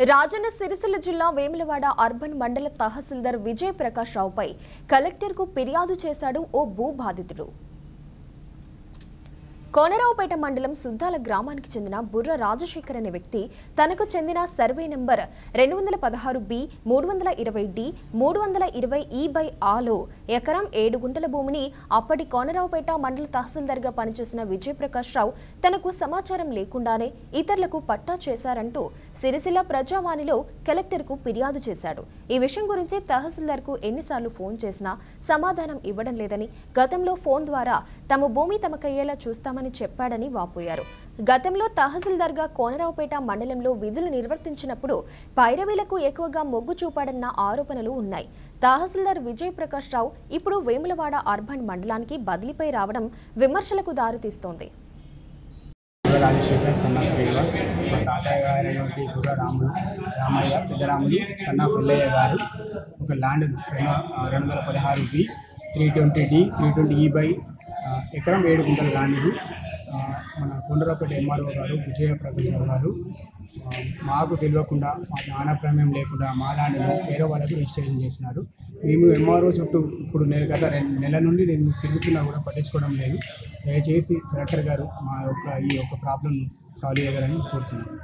రాజన్న సిరిసిల్ల జిల్లా వేములవాడ అర్బన్ మండల తహసీల్దార్ విజయ్ ప్రకాష్ రావుపై కలెక్టర్కు ఫిర్యాదు చేశాడు ఓ భూ బాధితుడు. కోనరావుపేట మండలం సుద్దాల గ్రామానికి చెందిన బుర్ర రాజశేఖర్ అనే వ్యక్తి తనకు చెందిన సర్వే నంబర్ 216B 320D 320E/Aలో ఎకరం 7 గుంటల భూమిని అప్పటి కోనరావుపేట మండల తహసీల్దార్గా పనిచేసిన విజయ్ ప్రకాష్ రావు తనకు సమాచారం లేకుండానే ఇతరులకు పట్టా చేశారంటూ సిరిసిల్ల ప్రజావాణిలో కలెక్టర్కు ఫిర్యాదు చేశాడు. ఈ విషయం గురించి తహసీల్దార్కు ఎన్నిసార్లు ఫోన్ చేసినా సమాధానం ఇవ్వడం లేదని, గతంలో ఫోన్ ద్వారా తమ భూమి తమకయ్యేలా చూస్తామని చెప్పాడని వాపోయారు. గతంలో తహసీల్దార్గా కోనరావుపేట మండలంలో విధులు నిర్వర్తించినప్పుడు పైరవీలకు ఎక్కువగా మొగ్గు చూపాడన్న ఆరోపణలు ఉన్నాయి. తహసీల్దార్ విజయ్ ప్రకాష్ రావు ఇప్పుడు వేములవాడ అర్బన్ మండలానికి బదిలీపై రావడం విమర్శలకు దారితీస్తోంది. రాజశేఖర్ సన్నా శ్రీనివాస్, మా తాతయ్య గారైనటువంటి బుర్ర రామయ్య పెద్దరాములు సన్నా పుల్లయ్య గారు ఒక ల్యాండ్ 216B 320D 320E/, ఎకరం 7 గుంటల ల్యాండ్. మన కొండరావుపేట ఎంఆర్ఓ గారు విజయ ప్రకాష్ గారు మాకు తెలియకుండా, మా నాన్న ప్రమేయం లేకుండా మా ల్యాండ్ను వేరే వాళ్ళకు రిజిస్ట్రేషన్ చేసినారు. మేము ఎంఆర్ఓ చుట్టూ ఇప్పుడు గత 2 నెలల నుండి నేను తిరుగుతున్నా కూడా పట్టించుకోవడం లేదు. దయచేసి కలెక్టర్ గారు ఈ యొక్క ప్రాబ్లంను సాల్వ్ చేయగలని కోరుతున్నాను.